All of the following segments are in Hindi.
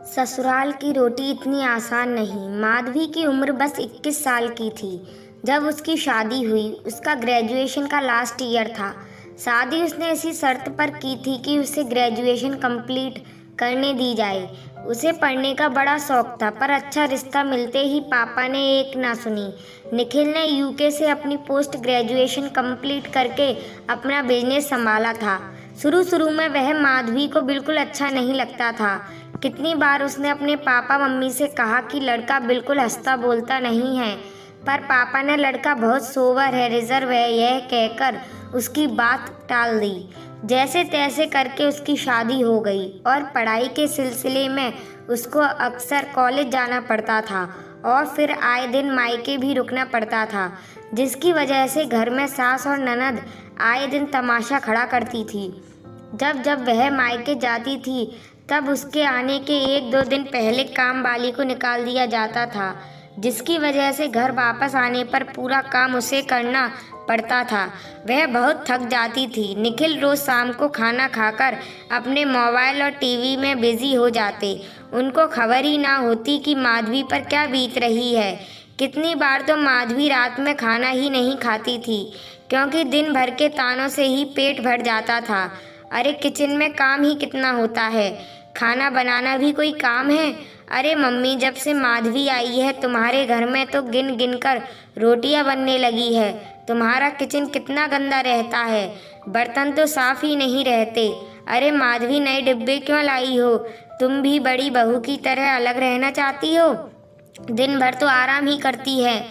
ससुराल की रोटी इतनी आसान नहीं। माधवी की उम्र बस 21 साल की थी जब उसकी शादी हुई। उसका ग्रेजुएशन का लास्ट ईयर था। शादी उसने इसी शर्त पर की थी कि उसे ग्रेजुएशन कंप्लीट करने दी जाए। उसे पढ़ने का बड़ा शौक था, पर अच्छा रिश्ता मिलते ही पापा ने एक ना सुनी। निखिल ने यूके से अपनी पोस्ट ग्रेजुएशन कंप्लीट करके अपना बिजनेस संभाला था। शुरू शुरू में वह माधवी को बिल्कुल अच्छा नहीं लगता था। कितनी बार उसने अपने पापा मम्मी से कहा कि लड़का बिल्कुल हंसता बोलता नहीं है, पर पापा ने लड़का बहुत सोबर है, रिजर्व है, यह कहकर उसकी बात टाल दी। जैसे तैसे करके उसकी शादी हो गई और पढ़ाई के सिलसिले में उसको अक्सर कॉलेज जाना पड़ता था और फिर आए दिन मायके भी रुकना पड़ता था, जिसकी वजह से घर में सास और ननद आए दिन तमाशा खड़ा करती थी। जब जब वह मायके जाती थी तब उसके आने के 1-2 दिन पहले काम वाली को निकाल दिया जाता था, जिसकी वजह से घर वापस आने पर पूरा काम उसे करना पड़ता था। वह बहुत थक जाती थी। निखिल रोज शाम को खाना खाकर अपने मोबाइल और टीवी में बिजी हो जाते। उनको खबर ही ना होती कि माधवी पर क्या बीत रही है। कितनी बार तो माधवी रात में खाना ही नहीं खाती थी, क्योंकि दिन भर के तानों से ही पेट भर जाता था। अरे किचन में काम ही कितना होता है, खाना बनाना भी कोई काम है? अरे मम्मी, जब से माधवी आई है तुम्हारे घर में तो गिन गिन कर रोटियां बनने लगी है। तुम्हारा किचन कितना गंदा रहता है, बर्तन तो साफ ही नहीं रहते। अरे माधवी, नए डिब्बे क्यों लाई हो? तुम भी बड़ी बहू की तरह अलग रहना चाहती हो? दिन भर तो आराम ही करती है।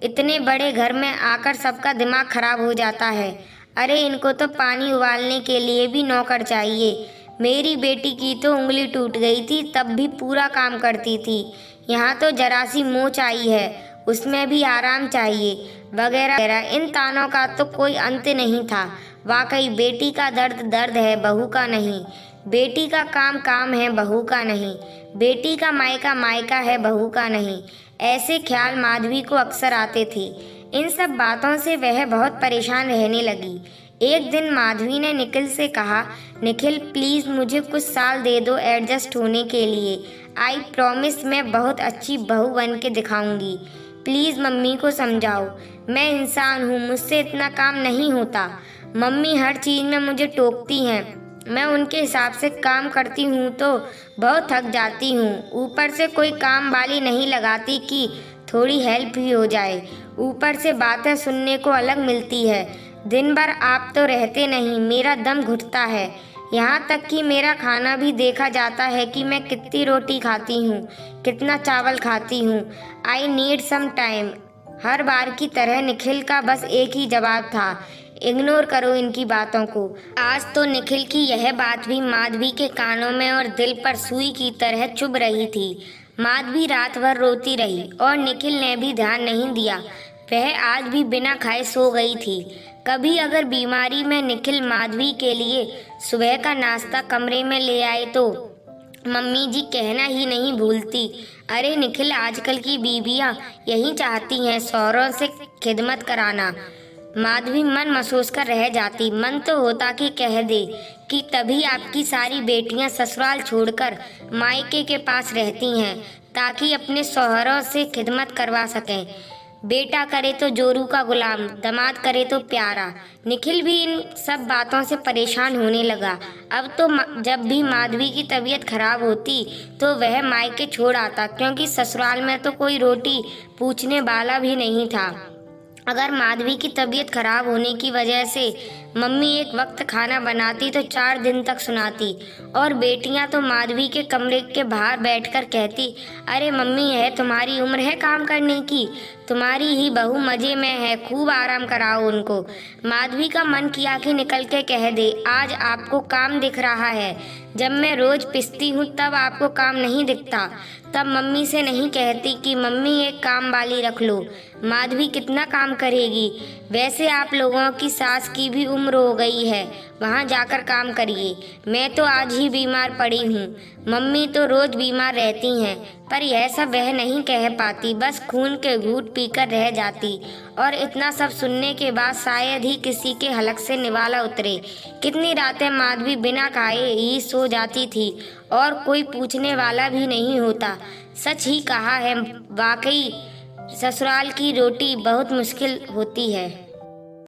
इतने बड़े घर में आकर सबका दिमाग खराब हो जाता है। अरे इनको तो पानी उबालने के लिए भी नौकर चाहिए। मेरी बेटी की तो उंगली टूट गई थी, तब भी पूरा काम करती थी। यहाँ तो जरा सी मोच आई है, उसमें भी आराम चाहिए, वगैरह वगैरह। इन तानों का तो कोई अंत नहीं था। वाकई बेटी का दर्द दर्द है, बहू का नहीं। बेटी का काम काम है, बहू का नहीं। बेटी का मायका मायका है, बहू का नहीं। ऐसे ख्याल माधवी को अक्सर आते थे। इन सब बातों से वह बहुत परेशान रहने लगी। एक दिन माधवी ने निखिल से कहा, निखिल प्लीज़ मुझे कुछ साल दे दो एडजस्ट होने के लिए। आई प्रॉमिस मैं बहुत अच्छी बहू बन के दिखाऊंगी। प्लीज़ मम्मी को समझाओ, मैं इंसान हूँ, मुझसे इतना काम नहीं होता। मम्मी हर चीज़ में मुझे टोकती हैं। मैं उनके हिसाब से काम करती हूँ तो बहुत थक जाती हूँ। ऊपर से कोई काम वाली नहीं लगाती कि थोड़ी हेल्प ही हो जाए। ऊपर से बातें सुनने को अलग मिलती है। दिन भर आप तो रहते नहीं, मेरा दम घुटता है। यहाँ तक कि मेरा खाना भी देखा जाता है कि मैं कितनी रोटी खाती हूँ, कितना चावल खाती हूँ। I need some time. हर बार की तरह निखिल का बस एक ही जवाब था, इग्नोर करो इनकी बातों को। आज तो निखिल की यह बात भी माधवी के कानों में और दिल पर सुई की तरह चुभ रही थी। माधवी रात भर रोती रही और निखिल ने भी ध्यान नहीं दिया। वह आज भी बिना खाए सो गई थी। कभी अगर बीमारी में निखिल माधवी के लिए सुबह का नाश्ता कमरे में ले आए तो मम्मी जी कहना ही नहीं भूलती, अरे निखिल, आजकल की बीबियां यही चाहती हैं, शौहरों से खिदमत कराना। माधवी मन महसूस कर रह जाती। मन तो होता कि कह दे कि तभी आपकी सारी बेटियां ससुराल छोड़कर मायके के पास रहती हैं, ताकि अपने शौहरों से खिदमत करवा सकें। बेटा करे तो जोरू का गुलाम, दामाद करे तो प्यारा। निखिल भी इन सब बातों से परेशान होने लगा। अब तो जब भी माधवी की तबीयत खराब होती तो वह मायके छोड़ आता, क्योंकि ससुराल में तो कोई रोटी पूछने वाला भी नहीं था। अगर माधवी की तबीयत खराब होने की वजह से मम्मी एक वक्त खाना बनाती तो 4 दिन तक सुनाती, और बेटियां तो माधवी के कमरे के बाहर बैठकर कहती, अरे मम्मी, है तुम्हारी उम्र है काम करने की, तुम्हारी ही बहू मजे में है, खूब आराम कराओ उनको। माधवी का मन किया कि निकल के कह दे, आज आपको काम दिख रहा है, जब मैं रोज पिसती हूँ तब आपको काम नहीं दिखता। तब मम्मी से नहीं कहती कि मम्मी एक काम वाली रख लो, माधवी कितना काम करेगी। वैसे आप लोगों की सास की भी उम्र उम्र हो गई है, वहाँ जाकर काम करिए। मैं तो आज ही बीमार पड़ी हूँ। मम्मी तो रोज़ बीमार रहती हैं, पर यह सब वह नहीं कह पाती, बस खून के घूंट पीकर रह जाती। और इतना सब सुनने के बाद शायद ही किसी के हलक से निवाला उतरे। कितनी रातें माधवी बिना खाए ही सो जाती थी और कोई पूछने वाला भी नहीं होता। सच ही कहा है, वाकई ससुराल की रोटी बहुत मुश्किल होती है।